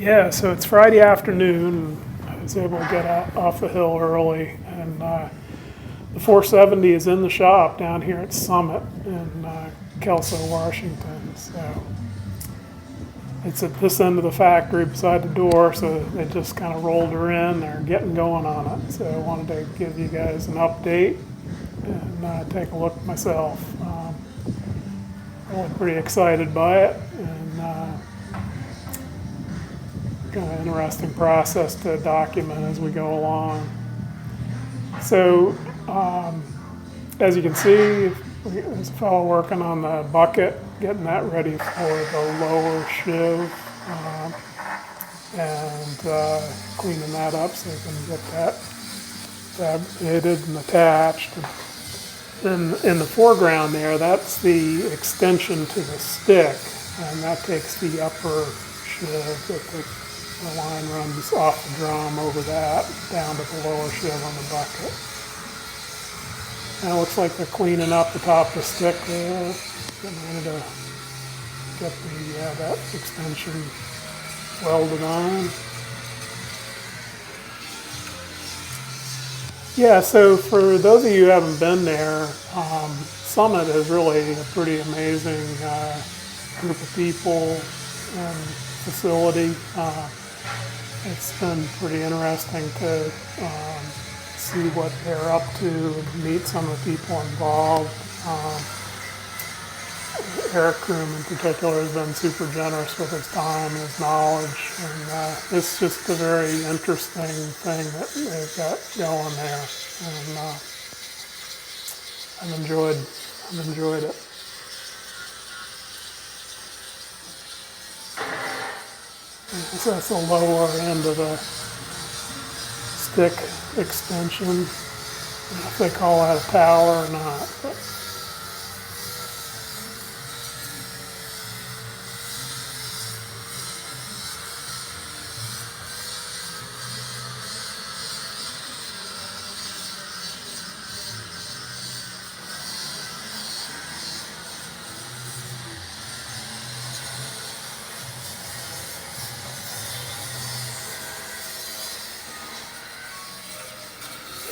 Yeah, so it's Friday afternoon. I was able to get out off the hill early, and the 470 is in the shop down here at Summit in Kelso, Washington. So it's at this end of the factory beside the door, so they just kind of rolled her in. They're getting going on it. So I wanted to give you guys an update and take a look myself. Really pretty excited by it, and kind of interesting process to document as we go along. So, as you can see, there's a fellow working on the bucket, getting that ready for the lower shiv, and cleaning that up so we can get that fabricated and attached. And in the foreground there, that's the extension to the stick, and that takes the upper shiv. The line runs off the drum over that, down to the lower shiv on the bucket. And it looks like they're cleaning up the top of the stick there, getting ready to get that extension welded on. Yeah, so for those of you who haven't been there, Summit is really a pretty amazing group of people and facility. It's been pretty interesting to see what they're up to, meet some of the people involved. Eric Krume in particular has been super generous with his time and his knowledge, and it's just a very interesting thing that they've got going there, and I've enjoyed it. So that's the lower end of the stick extension. I don't know if they call that a tower or not. But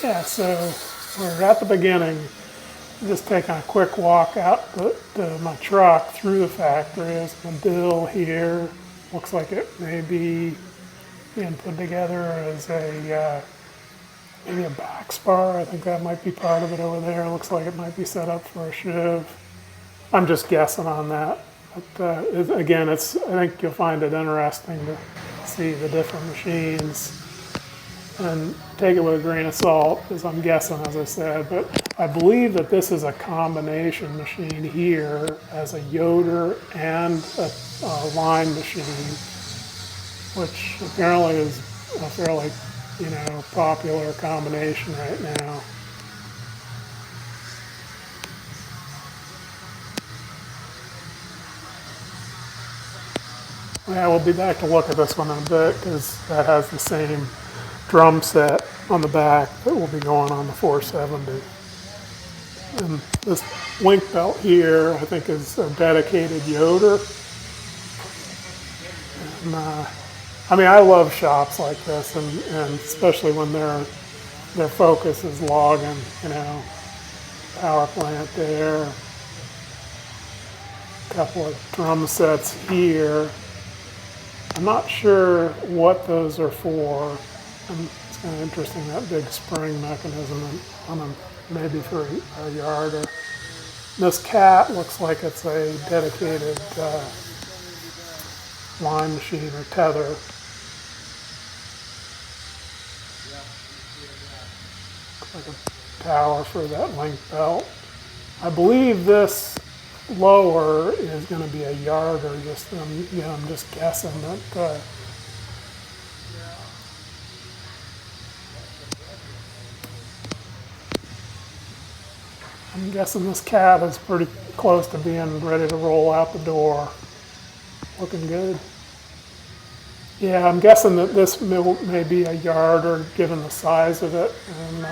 yeah, so we're at the beginning. Just taking a quick walk out to my truck through the factory. There's my bill here. Looks like it may be being put together as maybe a back spar. I think that might be part of it over there. Looks like it might be set up for a shiv. I'm just guessing on that. But again, I think you'll find it interesting to see the different machines and take it with a grain of salt, as I'm guessing, as I said. But I believe that this is a combination machine here as a Yoder and a line machine, which apparently is a fairly, popular combination right now. Yeah, we'll be back to look at this one in a bit because that has the same drum set on the back that will be going on the 470. And this link belt here, I think, is a dedicated Yoder. And, I love shops like this, and especially when their focus is logging, power plant there. A couple of drum sets here. I'm not sure what those are for. It's kind of interesting, that big spring mechanism on them, maybe for a yarder. This cat looks like it's a dedicated line machine or tether. Looks like a tower for that link belt. I believe this lower is going to be a yarder. I'm just guessing that. I'm guessing this cat is pretty close to being ready to roll out the door. Looking good. Yeah, I'm guessing that this may be a yarder given the size of it, and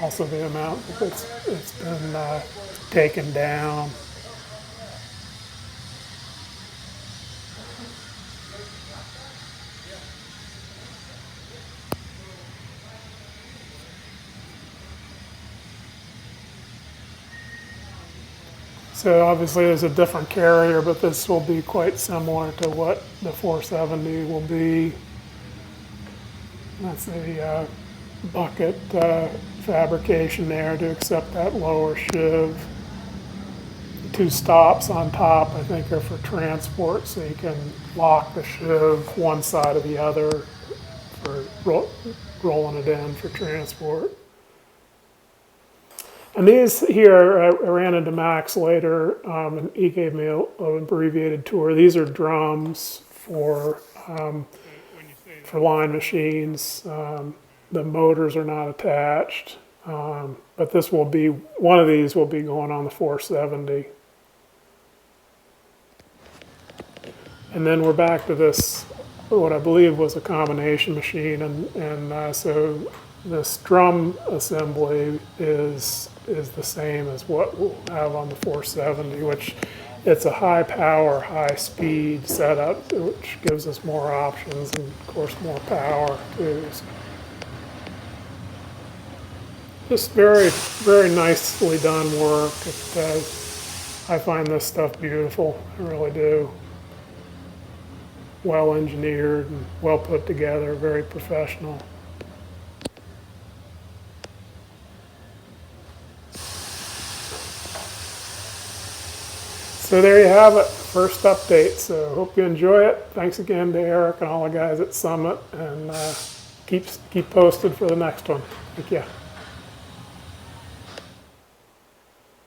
also the amount that it's been taken down. So obviously there's a different carrier, but this will be quite similar to what the 470 will be. That's a bucket fabrication there to accept that lower sheave. The two stops on top, I think, are for transport, so you can lock the sheave one side or the other for rolling it in for transport. And these here, I ran into Max later, and he gave me an abbreviated tour. These are drums for line machines. The motors are not attached, but this will be, one of these will be going on the 470. And then we're back to this, what I believe was a combination machine, and so this drum assembly is the same as what we'll have on the 470, which it's a high power, high speed setup, which gives us more options and of course more power too. So just very, very nicely done work. I find this stuff beautiful, I really do. Well engineered and well put together, very professional. So there you have it, first update. So hope you enjoy it. Thanks again to Eric and all the guys at Summit, and keep posted for the next one. Thank you.